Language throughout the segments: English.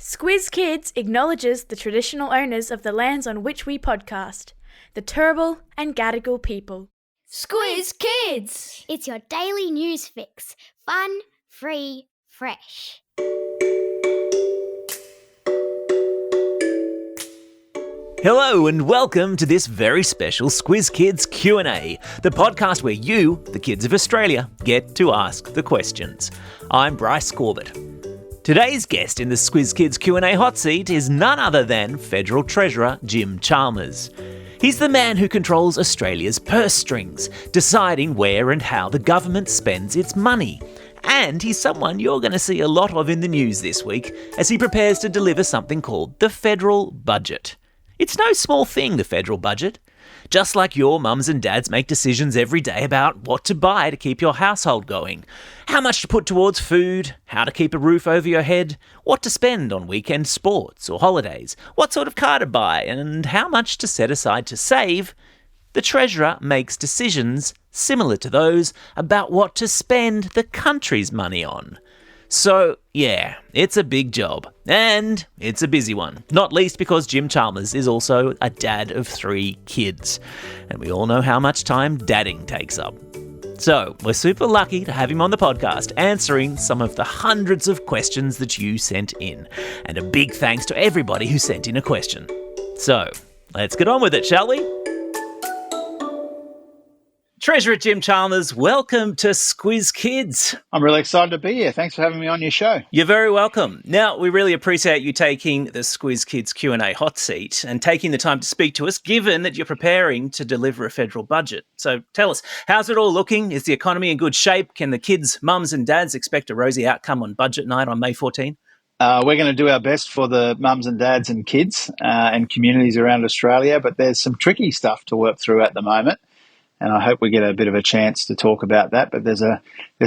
Squiz Kids acknowledges the traditional owners of the lands on which we podcast, the Turrbal and Gadigal people. Squiz Kids! It's your daily news fix. Fun, free, fresh. Hello and welcome to this very special Squiz Kids Q+A, the podcast where you, the kids of Australia, get to ask the questions. I'm Bryce Corbett. Today's guest in the Squiz Kids Q+A hot seat is none other than Federal Treasurer Jim Chalmers. He's the man who controls Australia's purse strings, deciding where and how the government spends its money. And he's someone you're going to see a lot of in the news this week as he prepares to deliver something called the Federal Budget. It's no small thing, the federal budget. Just like your mums and dads make decisions every day about what to buy to keep your household going, how much to put towards food, how to keep a roof over your head, what to spend on weekend sports or holidays, what sort of car to buy, and how much to set aside to save, the Treasurer makes decisions similar to those about what to spend the country's money on. So, yeah, it's a big job, and it's a busy one, not least because Jim Chalmers is also a dad of 3 kids, and we all know how much time dadding takes up. So, we're super lucky to have him on the podcast answering some of the hundreds of questions that you sent in, and a big thanks to everybody who sent in a question. So, let's get on with it, shall we? Treasurer Jim Chalmers, welcome to Squiz Kids. I'm really excited to be here. Thanks for having me on your show. You're very welcome. Now, we really appreciate you taking the Squiz Kids Q&A hot seat and taking the time to speak to us, given that you're preparing to deliver a federal budget. So tell us, how's it all looking? Is the economy in good shape? Can the kids, mums and dads expect a rosy outcome on budget night on May 14? We're going to do our best for the mums and dads and kids and communities around Australia, but there's some tricky stuff to work through at the moment. And I hope we get a bit of a chance to talk about that. But there's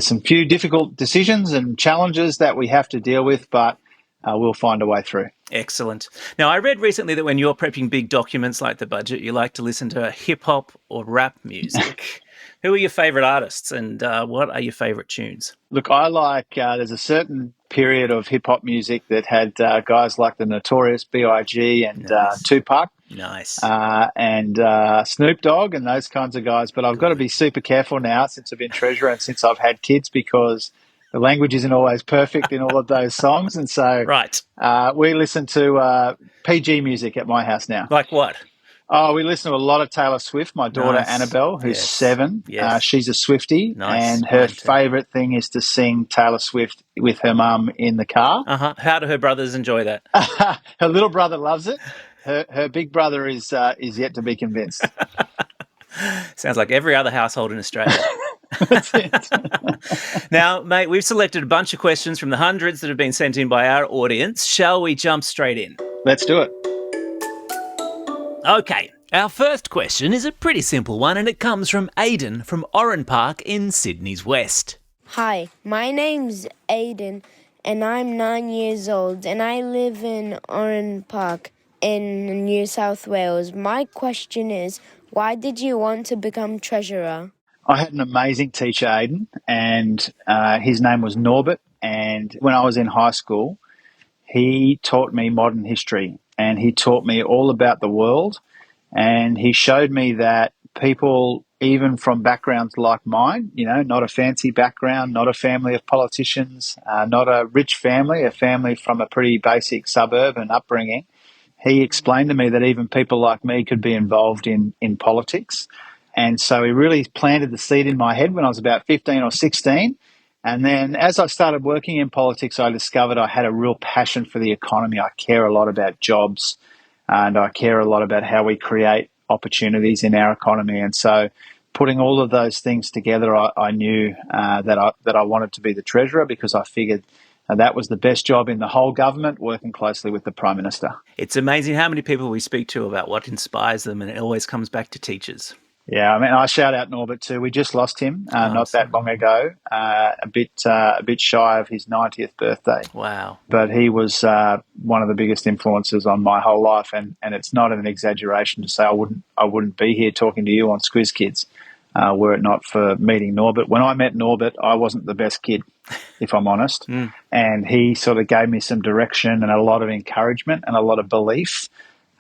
some few difficult decisions and challenges that we have to deal with, but we'll find a way through. Excellent. Now, I read recently that when you're prepping big documents like the budget, you like to listen to hip-hop or rap music. Who are your favourite artists and what are your favourite tunes? Look, I like, there's a certain period of hip-hop music that had guys like the Notorious B.I.G. and Nice. Tupac. Nice. And Snoop Dogg and those kinds of guys. But I've got to be super careful now since I've been treasurer and since I've had kids because the language isn't always perfect in all of those songs. And so Right. We listen to PG music at my house now. Like what? Oh, we listen to a lot of Taylor Swift. My daughter, Nice. Annabelle, who's Yes. 7, Yes. she's a Swiftie. Nice. And her Mine too. favourite thing is to sing Taylor Swift with her mum in the car. Uh-huh. How do her brothers enjoy that? Her little brother loves it. Her big brother is yet to be convinced. Sounds like every other household in Australia. That's it. Now, mate, we've selected a bunch of questions from the hundreds that have been sent in by our audience. Shall we jump straight in? Let's do it. Okay, our first question is a pretty simple one and it comes from Aidan from Oran Park in Sydney's West. Hi, my name's Aiden and I'm 9 years old and I live in Oran Park in New South Wales. My question is, why did you want to become treasurer? I had an amazing teacher, Aidan, and his name was Norbert. And when I was in high school, he taught me modern history and he taught me all about the world. And he showed me that people, even from backgrounds like mine, you know, not a fancy background, not a family of politicians, not a rich family, a family from a pretty basic suburban upbringing, he explained to me that even people like me could be involved in politics. And so he really planted the seed in my head when I was about 15 or 16. And then as I started working in politics, I discovered I had a real passion for the economy. I care a lot about jobs and I care a lot about how we create opportunities in our economy. And so putting all of those things together, I knew that I wanted to be the treasurer because I figured that was the best job in the whole government, working closely with the Prime Minister. It's amazing how many people we speak to about what inspires them and it always comes back to teachers. Yeah, I mean, I shout out Norbert too. We just lost him not that long ago, a bit shy of his 90th birthday. Wow. But he was one of the biggest influences on my whole life, and it's not an exaggeration to say I wouldn't be here talking to you on Squiz Kids were it not for meeting Norbert. When I met Norbert, I wasn't the best kid. if I'm honest. And he sort of gave me some direction and a lot of encouragement and a lot of belief.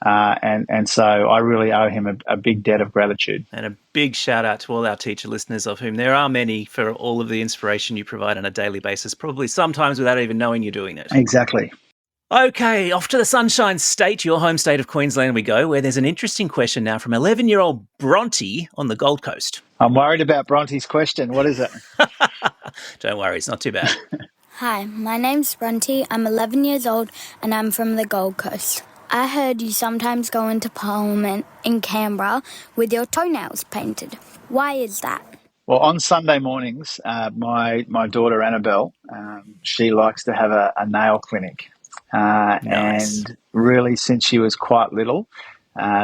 And so I really owe him a big debt of gratitude. And a big shout out to all our teacher listeners, of whom there are many, for all of the inspiration you provide on a daily basis, probably sometimes without even knowing you're doing it. Exactly. Okay, off to the Sunshine State, your home state of Queensland we go, where there's an interesting question now from 11-year-old Bronte on the Gold Coast. I'm worried about Bronte's question. What is it? Don't worry, it's not too bad. Hi, my name's Bronte. I'm 11 years old and I'm from the Gold Coast. I heard you sometimes go into Parliament in Canberra with your toenails painted. Why is that? Well, on Sunday mornings, my daughter Annabelle, she likes to have a nail clinic. Nice. And really, since she was quite little,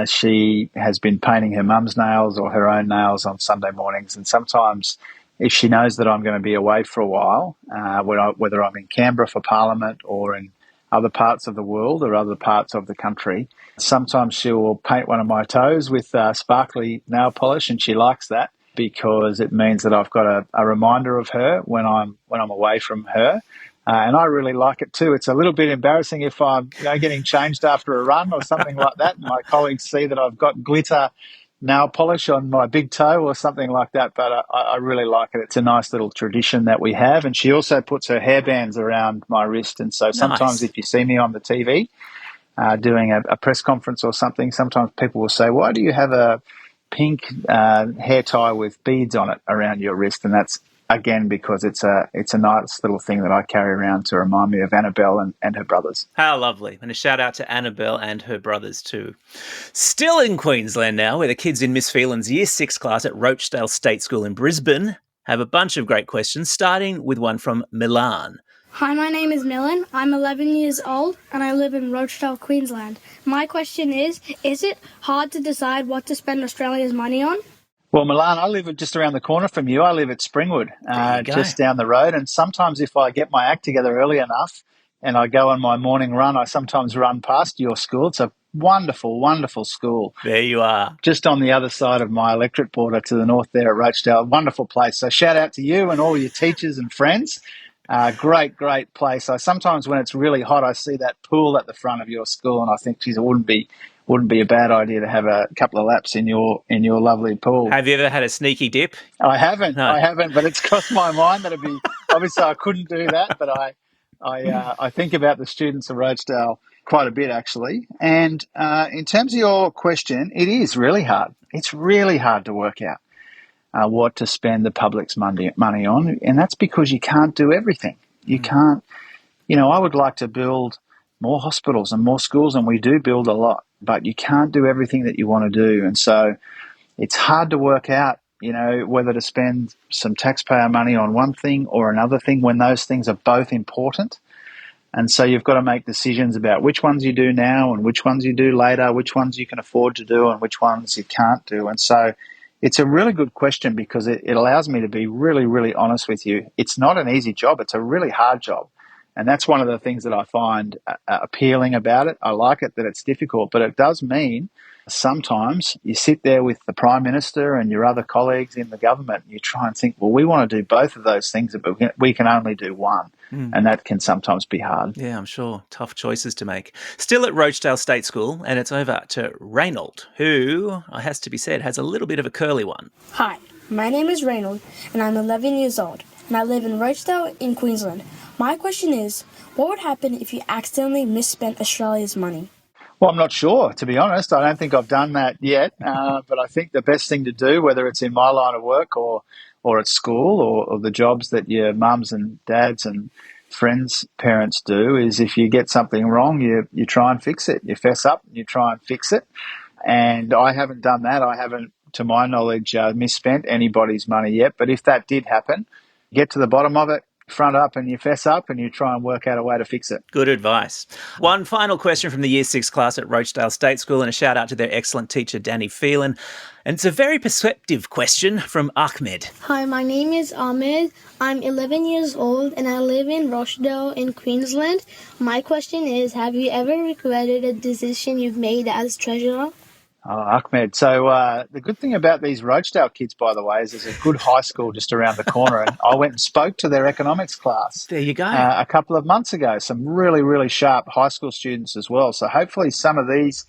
she has been painting her mum's nails or her own nails on Sunday mornings. And sometimes, if she knows that I'm going to be away for a while, whether I'm in Canberra for Parliament or in other parts of the world or other parts of the country, sometimes she will paint one of my toes with sparkly nail polish, and she likes that because it means that I've got a reminder of her when I'm away from her. And I really like it too. It's a little bit embarrassing if I'm getting changed after a run or something like that, and my colleagues see that I've got glitter nail polish on my big toe or something like that, but I really like it. It's a nice little tradition that we have. And she also puts her hairbands around my wrist, and so sometimes if you see me on the TV doing a press conference or something, sometimes people will say, why do you have a pink hair tie with beads on it around your wrist? And that's, again, because it's a nice little thing that I carry around to remind me of Annabelle and her brothers. How lovely. And a shout out to Annabelle and her brothers too. Still in Queensland now, where the kids in Miss Phelan's Year 6 class at Rochdale State School in Brisbane have a bunch of great questions, starting with one from Milan. Hi, my name is Milan. I'm 11 years old and I live in Rochdale, Queensland. My question is it hard to decide what to spend Australia's money on? Well, Milan, I live just around the corner from you. I live at Springwood, just down the road. And sometimes if I get my act together early enough and I go on my morning run, I sometimes run past your school. It's a wonderful, wonderful school. There you are. Just on the other side of my electorate border to the north there at Rochdale. Wonderful place. So shout out to you and all your teachers and friends. Great, great place. Sometimes when it's really hot, I see that pool at the front of your school and I think, geez, it wouldn't be a bad idea to have a couple of laps in your lovely pool. Have you ever had a sneaky dip? I haven't. No. I haven't, but it's crossed my mind that it'd be obviously I couldn't do that, but I think about the students of Rochdale quite a bit actually. And in terms of your question, it is really hard. It's really hard to work out what to spend the public's money on, and that's because you can't do everything. You can't. I would like to build more hospitals and more schools, and we do build a lot, but you can't do everything that you want to do. And so it's hard to work out, whether to spend some taxpayer money on one thing or another thing when those things are both important. And so you've got to make decisions about which ones you do now and which ones you do later, which ones you can afford to do and which ones you can't do. And so it's a really good question because it allows me to be really, really honest with you. It's not an easy job. It's a really hard job. And that's one of the things that I find appealing about it. I like it that it's difficult, but it does mean sometimes you sit there with the Prime Minister and your other colleagues in the government and you try and think, well, we want to do both of those things, but we can only do one. And that can sometimes be hard. Yeah, I'm sure. Tough choices to make. Still at Rochdale State School, and it's over to Reynold, who, it has to be said, has a little bit of a curly one. Hi, my name is Reynold and I'm 11 years old and I live in Rochdale in Queensland. My question is, what would happen if you accidentally misspent Australia's money? Well, I'm not sure, to be honest. I don't think I've done that yet. But I think the best thing to do, whether it's in my line of work or at school or the jobs that your mums and dads and friends' parents do, is if you get something wrong, you try and fix it. You fess up and you try and fix it. And I haven't done that. I haven't, to my knowledge, misspent anybody's money yet. But if that did happen, get to the bottom of it, front up and you fess up and you try and work out a way to fix it. Good advice. One final question from the Year 6 class at Rochdale State School, and a shout out to their excellent teacher, Danny Phelan. And it's a very perceptive question from Ahmed. Hi, my name is Ahmed. I'm 11 years old and I live in Rochdale in Queensland. My question is, have you ever regretted a decision you've made as treasurer? Oh, Ahmed. So the good thing about these Roachdale kids, by the way, is there's a good high school just around the corner. And I went and spoke to their economics class There you go. a couple of months ago. Some really, really sharp high school students as well. So hopefully some of these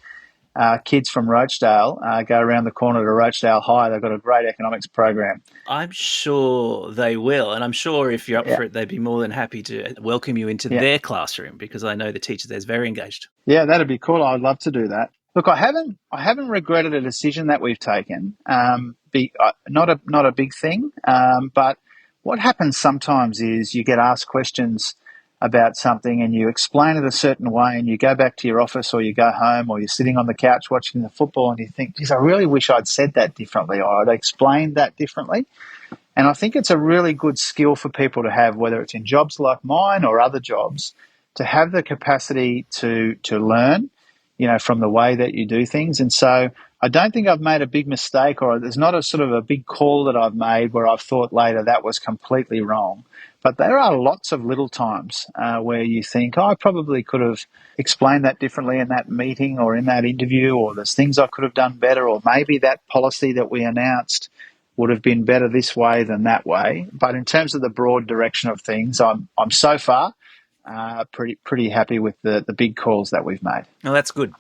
kids from Roachdale go around the corner to Roachdale High. They've got a great economics program. I'm sure they will. And I'm sure if you're up Yeah. for it, they'd be more than happy to welcome you into their classroom, because I know the teacher there's very engaged. Yeah, that'd be cool. I'd love to do that. Look, I haven't regretted a decision that we've taken. Not a big thing, but what happens sometimes is you get asked questions about something and you explain it a certain way, and you go back to your office or you go home or you're sitting on the couch watching the football and you think, geez, I really wish I'd said that differently or I'd explained that differently. And I think it's a really good skill for people to have, whether it's in jobs like mine or other jobs, to have the capacity to learn, from the way that you do things. And so I don't think I've made a big mistake, or there's not a sort of a big call that I've made where I've thought later that was completely wrong. But there are lots of little times where you think, I probably could have explained that differently in that meeting or in that interview, or there's things I could have done better, or maybe that policy that we announced would have been better this way than that way. But in terms of the broad direction of things, I'm so far pretty happy with the big calls that we've made. Well, that's good.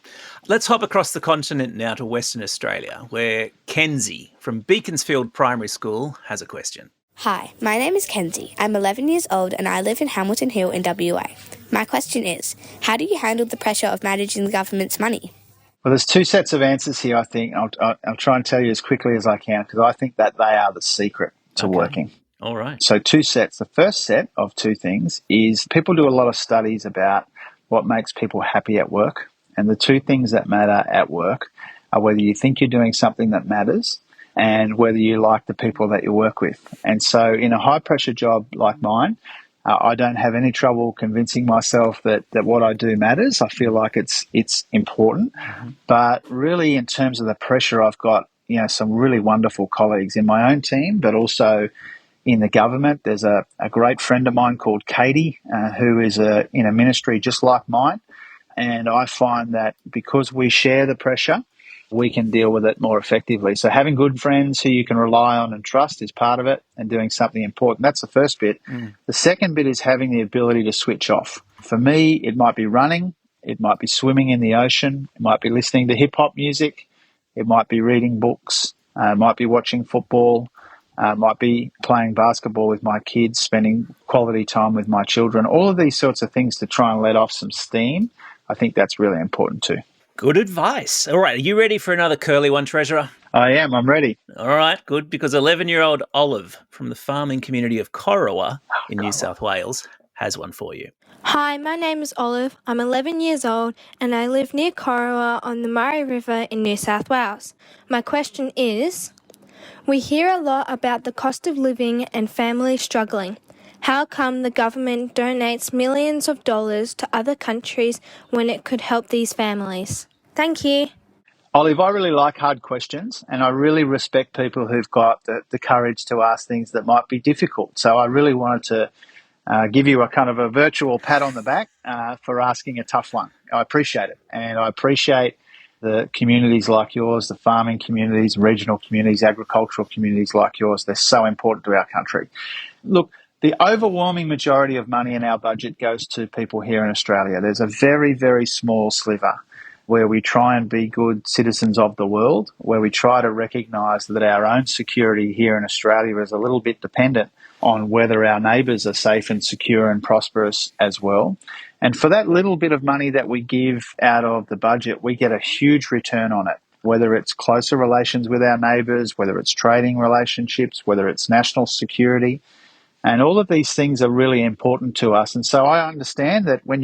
Let's hop across the continent now to Western Australia, where Kenzie from Beaconsfield Primary School has a question. Hi, my name is Kenzie. I'm 11 years old and I live in Hamilton Hill in WA. My question is, how do you handle the pressure of managing the government's money? Well, there's two sets of answers here, I think. I'll try and tell you as quickly as I can, because I think that they are the secret to working. All right. So two sets. The first set of two things is people do a lot of studies about what makes people happy at work. And the two things that matter at work are whether you think you're doing something that matters and whether you like the people that you work with. And so in a high-pressure job like mine, I don't have any trouble convincing myself that what I do matters. I feel like it's important. Mm-hmm. But really, in terms of the pressure, I've got some really wonderful colleagues in my own team, but also in the government. There's a great friend of mine called Katie, who is in a ministry just like mine. And I find that because we share the pressure, we can deal with it more effectively. So having good friends who you can rely on and trust is part of it, and doing something important. That's the first bit. The second bit is having the ability to switch off. For me, it might be running, it might be swimming in the ocean, it might be listening to hip-hop music, it might be reading books, it might be watching football, might be playing basketball with my kids, spending quality time with my children. All of these sorts of things to try and let off some steam. I think that's really important too. Good advice. All right, are you ready for another curly one, Treasurer? I am. I'm ready. All right, good, because 11-year-old Olive from the farming community of Corowa in New South Wales has one for you. Hi, my name is Olive. I'm 11 years old and I live near Corowa on the Murray River in New South Wales. My question is, we hear a lot about the cost of living and families struggling. How come the government donates millions of dollars to other countries when it could help these families? Thank you. Olive, I really like hard questions, and I really respect people who've got the courage to ask things that might be difficult. So I really wanted to give you a kind of a virtual pat on the back for asking a tough one. I appreciate it, and I appreciate the communities like yours, the farming communities, regional communities, agricultural communities like yours. They're so important to our country. Look, the overwhelming majority of money in our budget goes to people here in Australia. There's a very, very small sliver where we try and be good citizens of the world, where we try to recognise that our own security here in Australia is a little bit dependent on whether our neighbours are safe and secure and prosperous as well. And for that little bit of money that we give out of the budget, we get a huge return on it, whether it's closer relations with our neighbours, whether it's trading relationships, whether it's national security. And all of these things are really important to us. And so I understand that when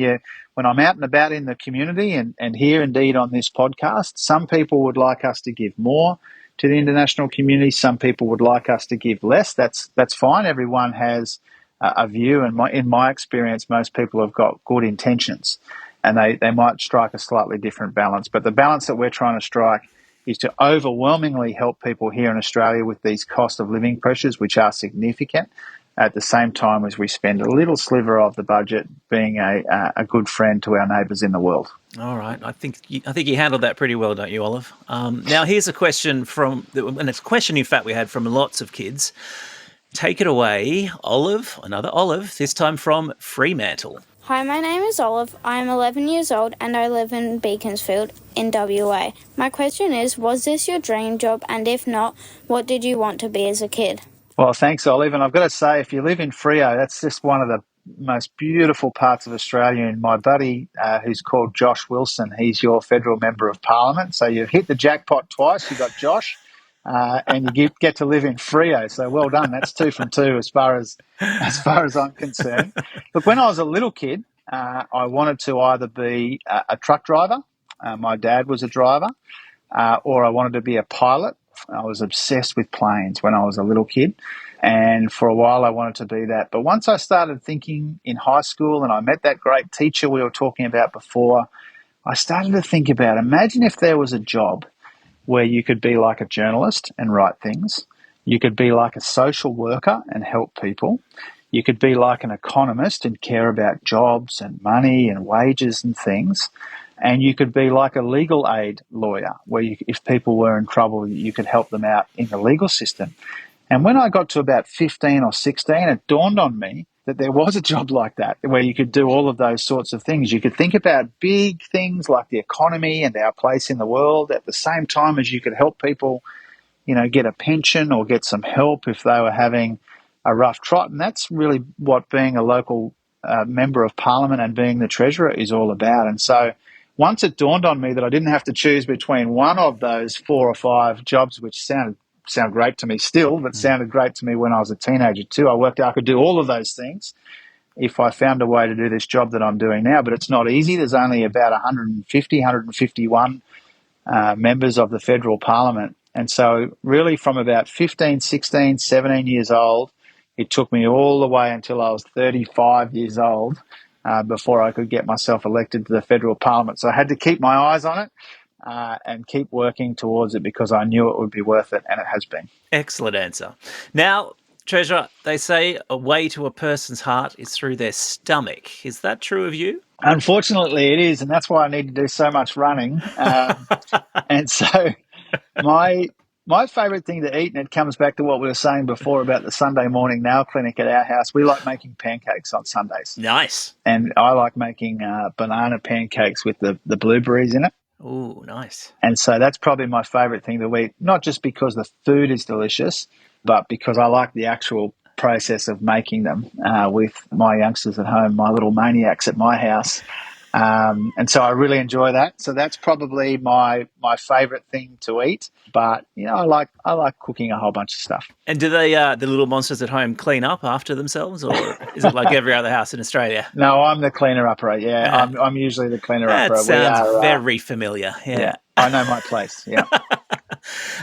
I'm out and about in the community and here indeed on this podcast, some people would like us to give more to the international community. Some people would like us to give less. That's fine. Everyone has a view. And in my experience, most people have got good intentions and they might strike a slightly different balance. But the balance that we're trying to strike is to overwhelmingly help people here in Australia with these cost of living pressures, which are significant. at the same time as we spend a little sliver of the budget being a good friend to our neighbours in the world. All right. I think you handled that pretty well, don't you, Olive? Now, here's a question and it's a question, in fact, we had from lots of kids. Take it away, Olive, another Olive, this time from Fremantle. Hi, my name is Olive. I am 11 years old and I live in Beaconsfield in WA. My question is, was this your dream job? And if not, what did you want to be as a kid? Well, thanks, Olive. And I've got to say, if you live in Freo, that's just one of the most beautiful parts of Australia. And my buddy, who's called Josh Wilson, he's your federal member of parliament. So you've hit the jackpot twice. You got Josh, and you get to live in Freo. So well done. That's 2 from 2 as far as I'm concerned. Look, when I was a little kid, I wanted to either be a truck driver. My dad was a driver, or I wanted to be a pilot. I was obsessed with planes when I was a little kid, and for a while I wanted to be that. But once I started thinking in high school and I met that great teacher we were talking about before, I started to think about, imagine if there was a job where you could be like a journalist and write things, you could be like a social worker and help people, you could be like an economist and care about jobs and money and wages and things. And you could be like a legal aid lawyer where if people were in trouble, you could help them out in the legal system. And when I got to about 15 or 16, it dawned on me that there was a job like that where you could do all of those sorts of things. You could think about big things like the economy and our place in the world at the same time as you could help people, get a pension or get some help if they were having a rough trot. And that's really what being a local member of parliament and being the treasurer is all about. And so once it dawned on me that I didn't have to choose between one of those 4 or 5 jobs, which sound great to me still, but sounded great to me when I was a teenager too, I worked out I could do all of those things if I found a way to do this job that I'm doing now. But it's not easy. There's only about 151 members of the federal parliament. And so really from about 15, 16, 17 years old, it took me all the way until I was 35 years old before I could get myself elected to the federal parliament. So I had to keep my eyes on it and keep working towards it because I knew it would be worth it, and it has been. Excellent answer. Now, Treasurer, they say a way to a person's heart is through their stomach. Is that true of you? Unfortunately, it is, and that's why I need to do so much running. And so my favourite thing to eat, and it comes back to what we were saying before about the Sunday morning nail clinic at our house, we like making pancakes on Sundays. Nice. And I like making banana pancakes with the blueberries in it. Ooh, nice. And so that's probably my favourite thing to eat, not just because the food is delicious, but because I like the actual process of making them with my youngsters at home, my little maniacs at my house. And so I really enjoy that. So that's probably my favourite thing to eat. But I like cooking a whole bunch of stuff. And do they the little monsters at home clean up after themselves, or is it like every other house in Australia? No, I'm the cleaner upper. Yeah, I'm usually the cleaner upper. That sounds very familiar. Yeah, I know my place. Yeah.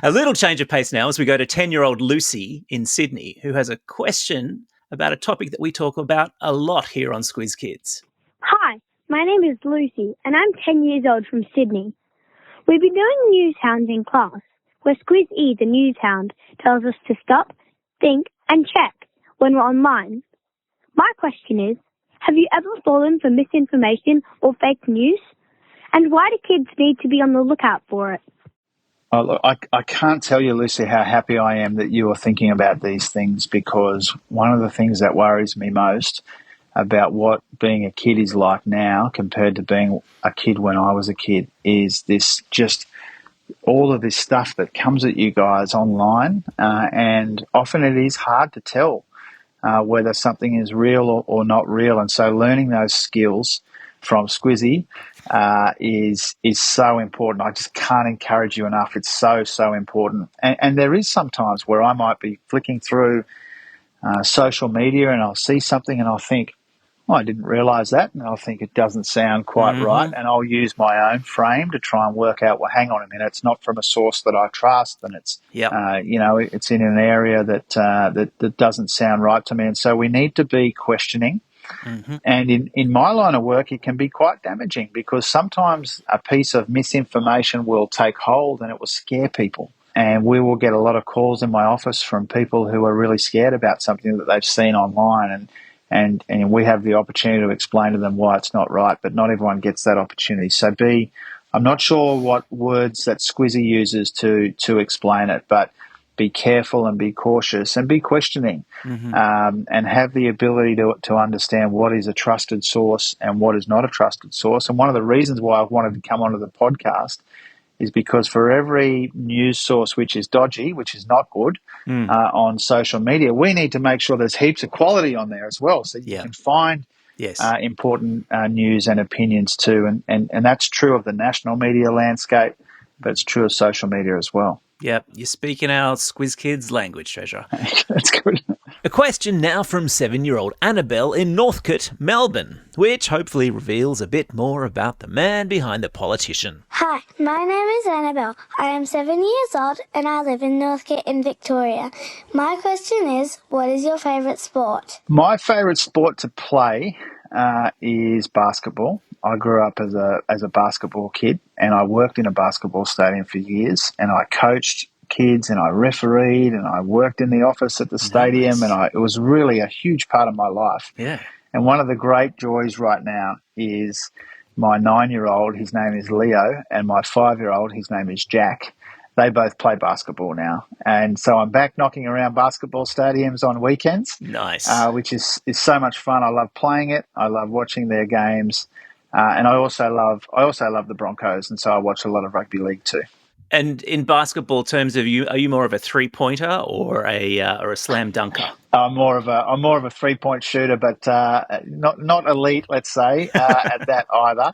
A little change of pace now as we go to 10-year-old Lucy in Sydney, who has a question about a topic that we talk about a lot here on Squiz Kids. Hi. My name is Lucy, and I'm 10 years old from Sydney. We've been doing news hounds in class, where Squiz E, the news hound, tells us to stop, think, and check when we're online. My question is, have you ever fallen for misinformation or fake news? And why do kids need to be on the lookout for it? Oh, look, I can't tell you, Lucy, how happy I am that you are thinking about these things, because one of the things that worries me most about what being a kid is like now compared to being a kid when I was a kid is this just all of this stuff that comes at you guys online, and often it is hard to tell whether something is real or not real. And so learning those skills from Squizzy is so important. I just can't encourage you enough. It's so important. And there is sometimes where I might be flicking through social media and I'll see something and I'll think, I didn't realise that, and I'll think it doesn't sound quite right, and I'll use my own frame to try and work out, well, hang on a minute, it's not from a source that I trust, and it's it's in an area that doesn't sound right to me, and so we need to be questioning. And in my line of work, it can be quite damaging because sometimes a piece of misinformation will take hold and it will scare people. and we will get a lot of calls in my office from people who are really scared about something that they've seen online, and we have the opportunity to explain to them why it's not right, but not everyone gets that opportunity. So I'm not sure what words that Squizzy uses to explain it, but be careful and be cautious and be questioning, and have the ability to understand what is a trusted source and what is not a trusted source. And one of the reasons why I've wanted to come onto the podcast is because for every news source which is dodgy, which is not good, on social media, we need to make sure there's heaps of quality on there as well, so you can find important news and opinions too. And that's true of the national media landscape, but it's true of social media as well. Yep, you're speaking our Squiz Kids language, Treasurer. That's good. A question now from 7-year-old Annabelle in Northcote, Melbourne, which hopefully reveals a bit more about the man behind the politician. Hi, my name is Annabelle. I am 7 years old and I live in Northcote in Victoria. My question is, what is your favourite sport? My favourite sport to play is basketball. I grew up as a basketball kid, and I worked in a basketball stadium for years, and I coached kids and I refereed and I worked in the office at the stadium, and it was really a huge part of my life. Yeah. And one of the great joys right now is my 9-year-old, his name is Leo, and my 5-year-old, his name is Jack. They both play basketball now. And so I'm back knocking around basketball stadiums on weekends. Nice. Which is so much fun. I love playing it. I love watching their games. And I also love the Broncos, and so I watch a lot of rugby league too. And in basketball terms, are you more of a 3-pointer or a slam dunker? I'm more of a 3-point shooter, but not elite, let's say, at that either.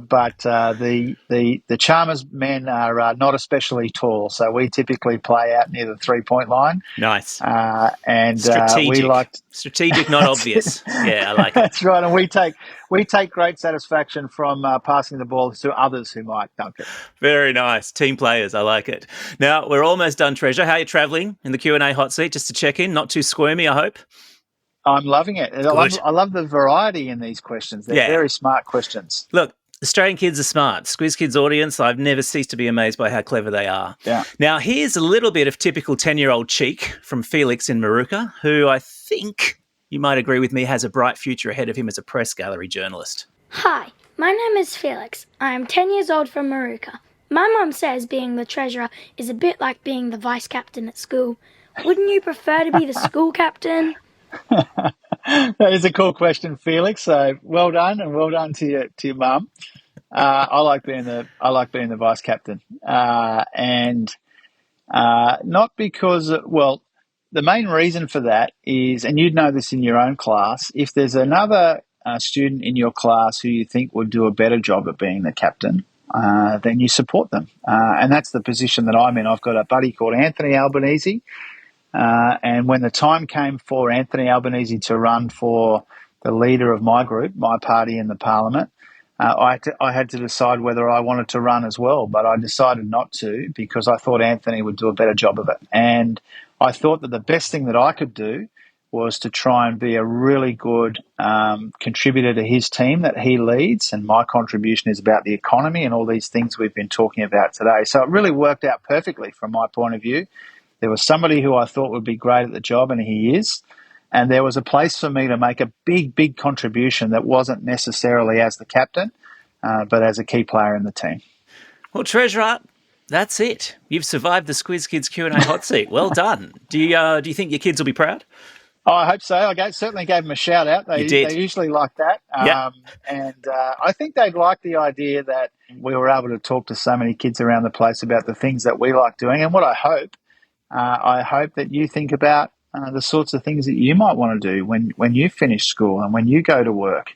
But the Chalmers men are not especially tall, so we typically play out near the 3-point line. Nice. And strategic. Strategic, not obvious. Yeah, I like it. That's right, and we take great satisfaction from passing the ball to others who might dunk it. Very nice. Team players, I like it. Now, we're almost done, Treasure. How are you travelling in the Q&A hot seat? Just to check in, not too squirmy, I hope? I'm loving it. I love the variety in these questions. They're very smart questions. Look, Australian kids are smart. Squiz Kids audience, I've never ceased to be amazed by how clever they are. Yeah. Now, here's a little bit of typical 10-year-old cheek from Felix in Maruka, who I think you might agree with me has a bright future ahead of him as a press gallery journalist. Hi, my name is Felix. I am 10 years old from Maruka. My mum says being the treasurer is a bit like being the vice captain at school. Wouldn't you prefer to be the school captain? That is a cool question, Felix. So well done, and well done to your mum. I like being the vice captain, and not because the main reason for that is, and you'd know this in your own class, if there's another student in your class who you think would do a better job at being the captain, then you support them, and that's the position that I'm in. I've got a buddy called Anthony Albanese. And when the time came for Anthony Albanese to run for the leader of my group, my party in the parliament, I had to decide whether I wanted to run as well. But I decided not to because I thought Anthony would do a better job of it. And I thought that the best thing that I could do was to try and be a really good contributor to his team that he leads. And my contribution is about the economy and all these things we've been talking about today. So it really worked out perfectly from my point of view. There was somebody who I thought would be great at the job, and he is. And there was a place for me to make a big, big contribution that wasn't necessarily as the captain, but as a key player in the team. Well, Treasurer, that's it. You've survived the Squiz Kids Q&A hot seat. Well done. Do you think your kids will be proud? Oh, I hope so. I certainly gave them a shout out. They usually like that. Yep. And I think they'd like the idea that we were able to talk to so many kids around the place about the things that we like doing. And what I hope that you think about the sorts of things that you might want to do when you finish school and when you go to work,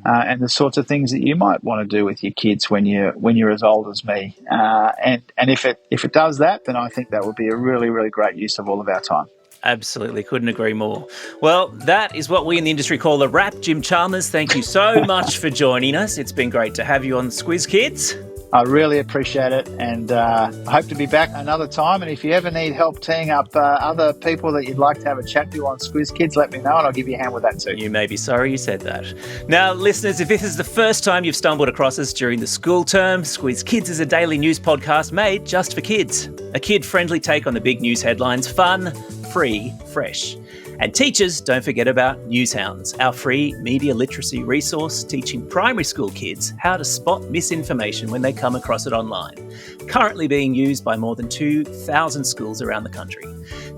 and the sorts of things that you might want to do with your kids when you're as old as me. And if it does that, then I think that would be a really, really great use of all of our time. Absolutely, couldn't agree more. Well, that is what we in the industry call a wrap. Jim Chalmers, thank you so much for joining us. It's been great to have you on Squiz Kids. I really appreciate it, and I hope to be back another time. And if you ever need help teeing up other people that you'd like to have a chat to on Squiz Kids, let me know and I'll give you a hand with that too. You may be sorry you said that. Now, listeners, if this is the first time you've stumbled across us during the school term, Squiz Kids is a daily news podcast made just for kids. A kid-friendly take on the big news headlines, fun, free, fresh. And teachers, don't forget about Newshounds, our free media literacy resource teaching primary school kids how to spot misinformation when they come across it online. Currently being used by more than 2,000 schools around the country.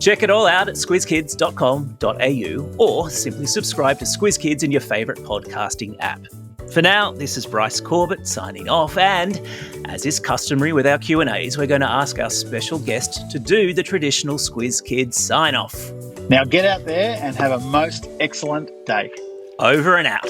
Check it all out at squizkids.com.au or simply subscribe to Squiz Kids in your favourite podcasting app. For now, this is Bryce Corbett signing off, and as is customary with our Q&As, we're going to ask our special guest to do the traditional Squiz Kids sign-off. Now get out there and have a most excellent day. Over and out.